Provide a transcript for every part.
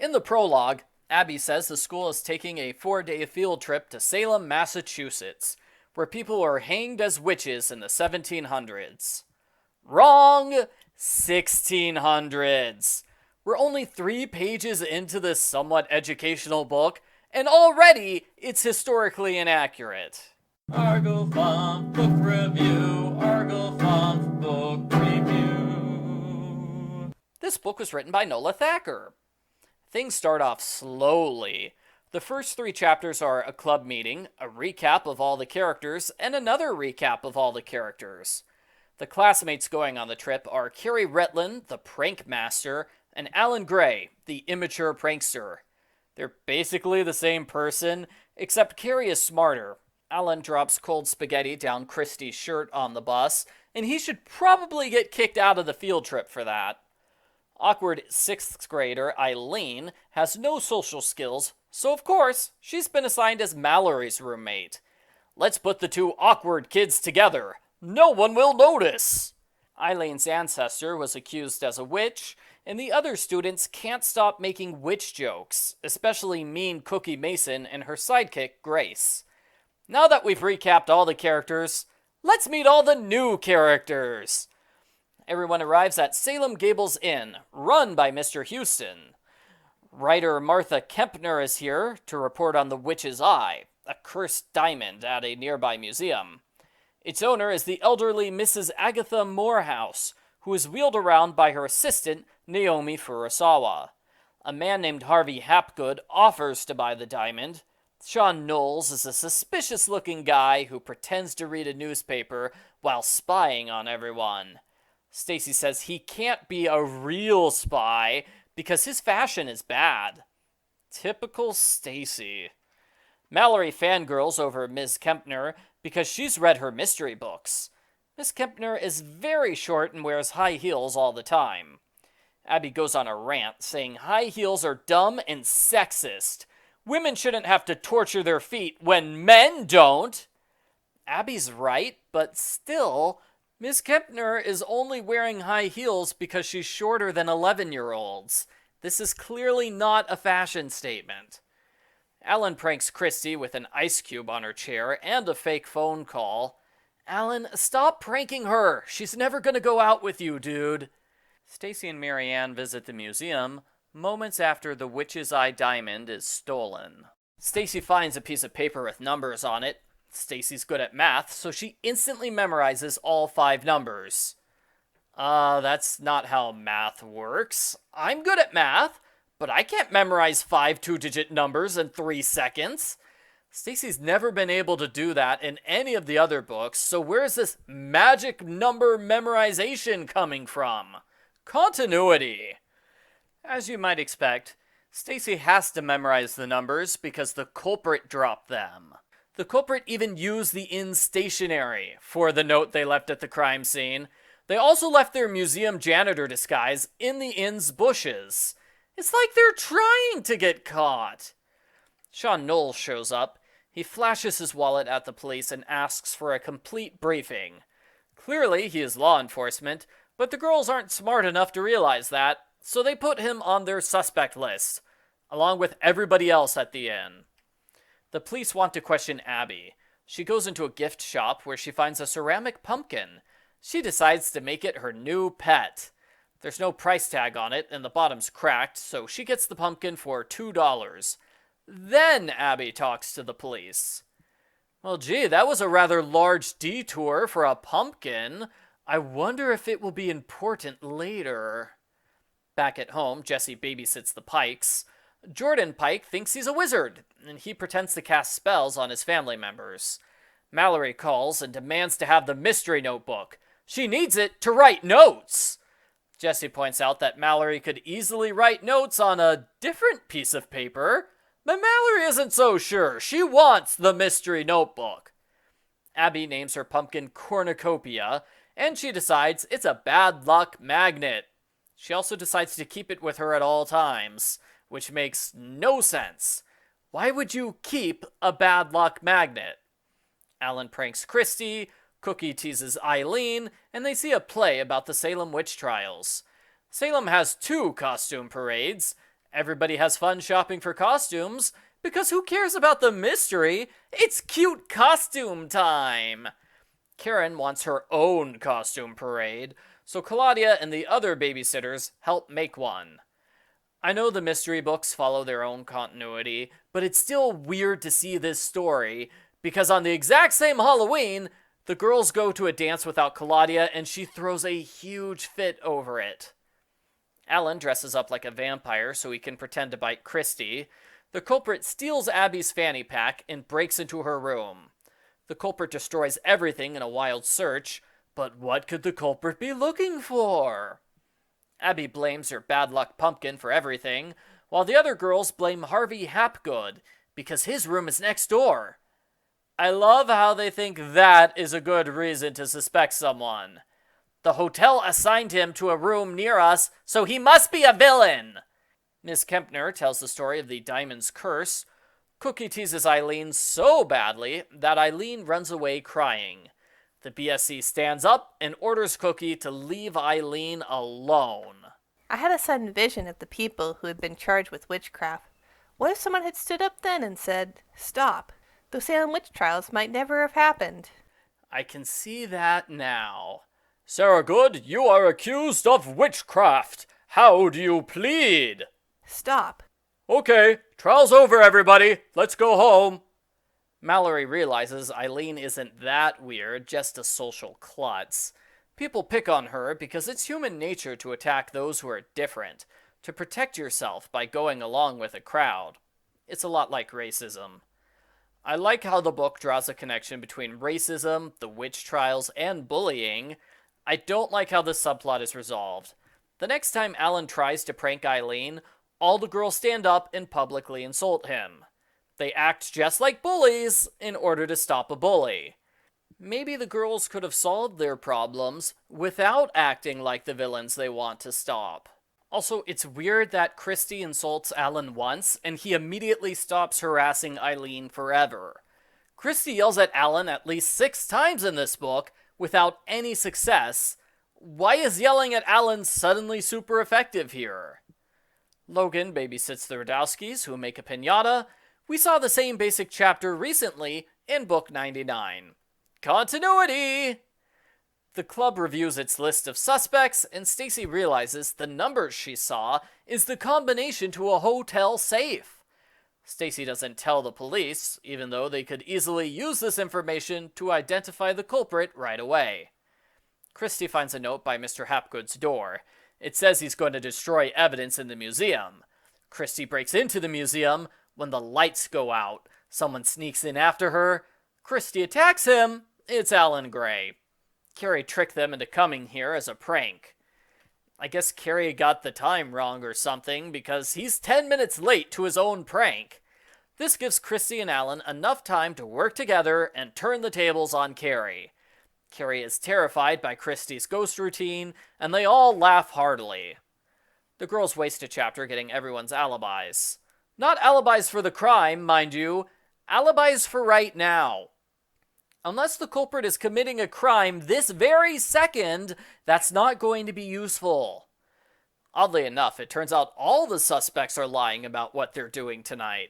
In the prologue, Abby says the school is taking a 4-day field trip to Salem, Massachusetts, where people were hanged as witches in the 1700s. Wrong! 1600s. We're only 3 pages into this somewhat educational book, and already it's historically inaccurate. Argo Font Book Review, Argo Font Book Review. This book was written by Nola Thacker. Things start off slowly. The first 3 chapters are a club meeting, a recap of all the characters, and another recap of all the characters. The classmates going on the trip are Carrie Retland, the prank master, and Alan Gray, the immature prankster. They're basically the same person, except Carrie is smarter. Alan drops cold spaghetti down Kristy's shirt on the bus, and he should probably get kicked out of the field trip for that. Awkward 6th grader Eileen has no social skills, so of course, she's been assigned as Mallory's roommate. Let's put the 2 awkward kids together. No one will notice. Eileen's ancestor was accused as a witch, and the other students can't stop making witch jokes, especially mean Cookie Mason and her sidekick, Grace. Now that we've recapped all the characters, let's meet all the new characters. Everyone arrives at Salem Gables Inn, run by Mr. Houston. Writer Martha Kempner is here to report on the Witch's Eye, a cursed diamond at a nearby museum. Its owner is the elderly Mrs. Agatha Morehouse, who is wheeled around by her assistant, Naomi Furusawa. A man named Harvey Hapgood offers to buy the diamond. Sean Knowles is a suspicious-looking guy who pretends to read a newspaper while spying on everyone. Stacey says he can't be a real spy because his fashion is bad. Typical Stacey. Mallory fangirls over Ms. Kempner because she's read her mystery books. Miss Kempner is very short and wears high heels all the time. Abby goes on a rant saying high heels are dumb and sexist. Women shouldn't have to torture their feet when men don't. Abby's right, but still, Miss Kempner is only wearing high heels because she's shorter than 11-year-olds. This is clearly not a fashion statement. Alan pranks Kristy with an ice cube on her chair and a fake phone call. Alan, stop pranking her. She's never gonna go out with you, dude. Stacey and Mary Anne visit the museum moments after the Witch's Eye diamond is stolen. Stacey finds a piece of paper with numbers on it. Stacey's good at math, so she instantly memorizes all 5 numbers. That's not how math works. I'm good at math, but I can't memorize 5 2-digit numbers in 3 seconds. Stacey's never been able to do that in any of the other books, so where's this magic number memorization coming from? Continuity. As you might expect, Stacey has to memorize the numbers because the culprit dropped them. The culprit even used the inn stationery for the note they left at the crime scene. They also left their museum janitor disguise in the inn's bushes. It's like they're trying to get caught. Sean Knowles shows up. He flashes his wallet at the police and asks for a complete briefing. Clearly, he is law enforcement, but the girls aren't smart enough to realize that, so they put him on their suspect list, along with everybody else at the inn. The police want to question Abby. She goes into a gift shop where she finds a ceramic pumpkin. She decides to make it her new pet. There's no price tag on it, and the bottom's cracked, so she gets the pumpkin for $2. Then Abby talks to the police. Well, gee, that was a rather large detour for a pumpkin. I wonder if it will be important later. Back at home, Jesse babysits the Pikes. Jordan Pike thinks he's a wizard, and he pretends to cast spells on his family members. Mallory calls and demands to have the mystery notebook. She needs it to write notes. Jesse points out that Mallory could easily write notes on a different piece of paper, but Mallory isn't so sure. She wants the mystery notebook. Abby names her pumpkin Cornucopia, and she decides it's a bad luck magnet. She also decides to keep it with her at all times, which makes no sense. Why would you keep a bad luck magnet? Alan pranks Kristy, Cookie teases Eileen, and they see a play about the Salem witch trials. Salem has 2 costume parades. Everybody has fun shopping for costumes, because who cares about the mystery? It's cute costume time! Karen wants her own costume parade, so Claudia and the other babysitters help make one. I know the mystery books follow their own continuity, but it's still weird to see this story, because on the exact same Halloween, the girls go to a dance without Claudia and she throws a huge fit over it. Alan dresses up like a vampire so he can pretend to bite Kristy. The culprit steals Abby's fanny pack and breaks into her room. The culprit destroys everything in a wild search, but what could the culprit be looking for? Abby blames her bad luck pumpkin for everything, while the other girls blame Harvey Hapgood because his room is next door. I love how they think that is a good reason to suspect someone. The hotel assigned him to a room near us, so he must be a villain. Miss Kempner tells the story of the Diamond's Curse. Cookie teases Eileen so badly that Eileen runs away crying. The BSC stands up and orders Cookie to leave Eileen alone. I had a sudden vision of the people who had been charged with witchcraft. What if someone had stood up then and said, "Stop. Those Salem witch trials might never have happened." I can see that now. Sarah Good, you are accused of witchcraft. How do you plead? Stop. Okay, trial's over, everybody. Let's go home. Mallory realizes Eileen isn't that weird, just a social klutz. People pick on her because it's human nature to attack those who are different, to protect yourself by going along with a crowd. It's a lot like racism. I like how the book draws a connection between racism, the witch trials, and bullying. I don't like how this subplot is resolved. The next time Alan tries to prank Eileen, all the girls stand up and publicly insult him. They act just like bullies in order to stop a bully. Maybe the girls could have solved their problems without acting like the villains they want to stop. Also, it's weird that Kristy insults Alan once and he immediately stops harassing Eileen forever. Kristy yells at Alan at least 6 times in this book without any success. Why is yelling at Alan suddenly super effective here? Logan babysits the Radowskis, who make a piñata. We saw the same basic chapter recently in book 99. Continuity! The club reviews its list of suspects, and Stacey realizes the numbers she saw is the combination to a hotel safe. Stacey doesn't tell the police, even though they could easily use this information to identify the culprit right away. Kristy finds a note by Mr. Hapgood's door. It says he's going to destroy evidence in the museum. Kristy breaks into the museum when the lights go out. Someone sneaks in after her. Kristy attacks him. It's Alan Gray. Carrie tricked them into coming here as a prank. I guess Carrie got the time wrong or something because he's 10 minutes late to his own prank. This gives Kristy and Alan enough time to work together and turn the tables on Carrie. Carrie is terrified by Kristy's ghost routine, and they all laugh heartily. The girls waste a chapter getting everyone's alibis. Not alibis for the crime, mind you, alibis for right now. Unless the culprit is committing a crime this very second, that's not going to be useful. Oddly enough, it turns out all the suspects are lying about what they're doing tonight.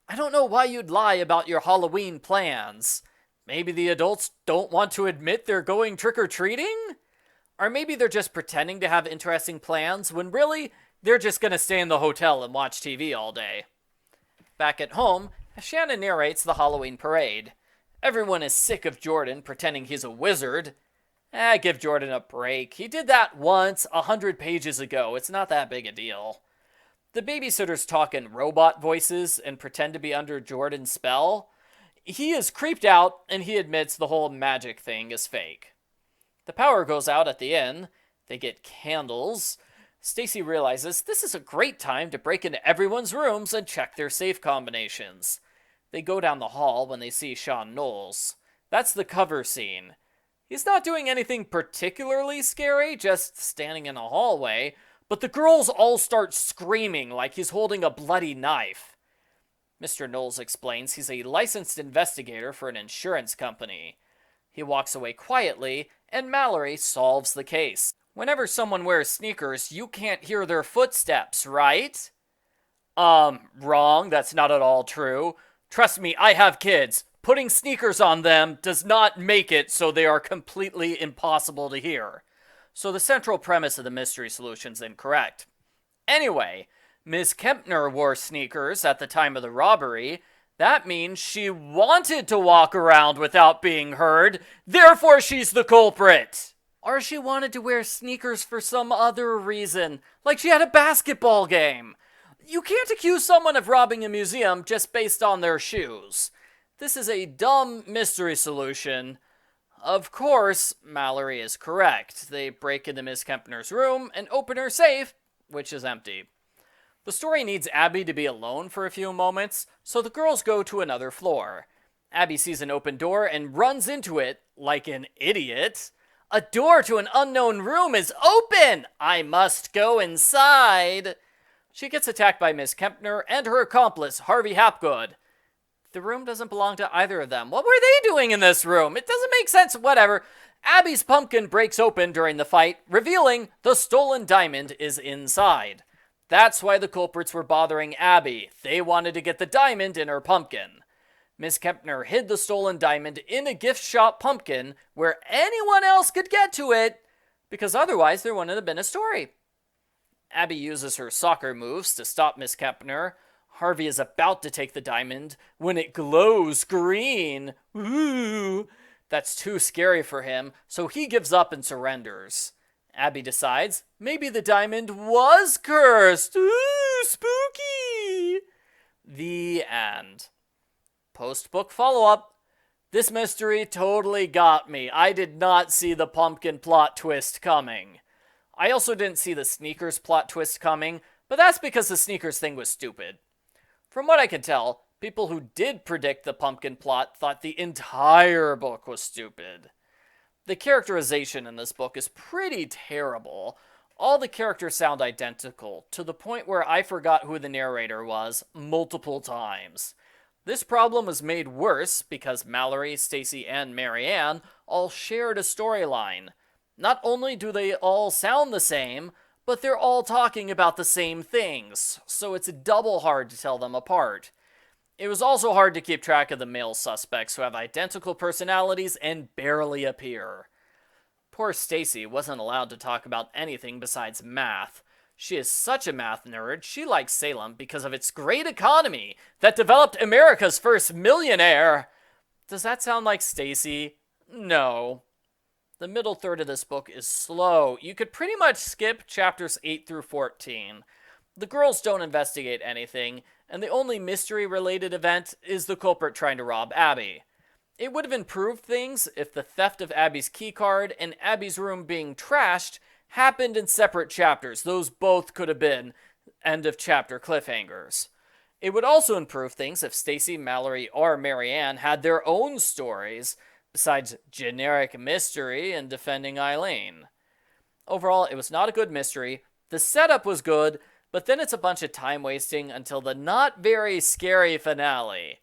I don't know why you'd lie about your Halloween plans. Maybe the adults don't want to admit they're going trick-or-treating? Or maybe they're just pretending to have interesting plans when really they're just going to stay in the hotel and watch TV all day. Back at home, Shannon narrates the Halloween parade. Everyone is sick of Jordan pretending he's a wizard. Give Jordan a break. He did that once, 100 pages ago. It's not that big a deal. The babysitters talk in robot voices and pretend to be under Jordan's spell. He is creeped out, and he admits the whole magic thing is fake. The power goes out at the inn. They get candles. Stacey realizes this is a great time to break into everyone's rooms and check their safe combinations. They go down the hall when they see Sean Knowles. That's the cover scene. He's not doing anything particularly scary, just standing in a hallway, but the girls all start screaming like he's holding a bloody knife. Mr. Knowles explains he's a licensed investigator for an insurance company. He walks away quietly, and Mallory solves the case. Whenever someone wears sneakers, you can't hear their footsteps, right? Wrong. That's not at all true. Trust me, I have kids. Putting sneakers on them does not make it so they are completely impossible to hear. So the central premise of the mystery solution's incorrect. Anyway, Ms. Kempner wore sneakers at the time of the robbery. That means she wanted to walk around without being heard, therefore she's the culprit. Or she wanted to wear sneakers for some other reason, like she had a basketball game. You can't accuse someone of robbing a museum just based on their shoes. This is a dumb mystery solution. Of course, Mallory is correct. They break into Miss Kempner's room and open her safe, which is empty. The story needs Abby to be alone for a few moments, so the girls go to another floor. Abby sees an open door and runs into it like an idiot. A door to an unknown room is open! I must go inside. She gets attacked by Miss Kempner and her accomplice, Harvey Hapgood. The room doesn't belong to either of them. What were they doing in this room? It doesn't make sense, whatever. Abby's pumpkin breaks open during the fight, revealing the stolen diamond is inside. That's why the culprits were bothering Abby. They wanted to get the diamond in her pumpkin. Miss Kempner hid the stolen diamond in a gift shop pumpkin where anyone else could get to it, because otherwise there wouldn't have been a story. Abby uses her soccer moves to stop Miss Kempner. Harvey is about to take the diamond when it glows green. Ooh, that's too scary for him, so he gives up and surrenders. Abby decides maybe the diamond was cursed. Ooh, spooky! The end. Post-book follow-up. This mystery totally got me. I did not see the pumpkin plot twist coming. I also didn't see the sneakers plot twist coming, but that's because the sneakers thing was stupid. From what I can tell, people who did predict the pumpkin plot thought the entire book was stupid. The characterization in this book is pretty terrible. All the characters sound identical, to the point where I forgot who the narrator was multiple times. This problem was made worse because Mallory, Stacey, and Mary Anne all shared a storyline. Not only do they all sound the same, but they're all talking about the same things, so it's double hard to tell them apart. It was also hard to keep track of the male suspects who have identical personalities and barely appear. Poor Stacey wasn't allowed to talk about anything besides math. She is such a math nerd, she likes Salem because of its great economy that developed America's first millionaire. Does that sound like Stacey? No. The middle third of this book is slow. You could pretty much skip chapters 8 through 14. The girls don't investigate anything, and the only mystery-related event is the culprit trying to rob Abby. It would have improved things if the theft of Abby's keycard and Abby's room being trashed happened in separate chapters. Those both could have been end-of-chapter cliffhangers. It would also improve things if Stacey, Mallory, or Mary Anne had their own stories, besides generic mystery and defending Eileen. Overall, it was not a good mystery. The setup was good, but then it's a bunch of time wasting until the not very scary finale.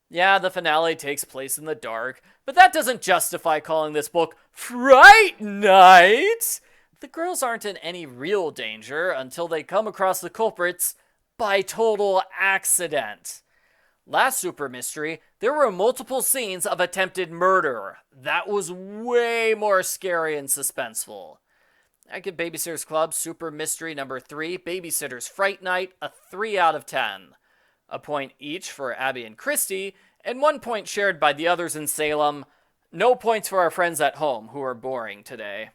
Yeah, the finale takes place in the dark, but that doesn't justify calling this book Fright Night! The girls aren't in any real danger until they come across the culprits by total accident. Last Super Mystery, there were multiple scenes of attempted murder. That was way more scary and suspenseful. I give Babysitter's Club Super Mystery number 3, Babysitter's Fright Night, a 3 out of 10. A point each for Abby and Kristy, and 1 point shared by the others in Salem. No points for our friends at home, who are boring today.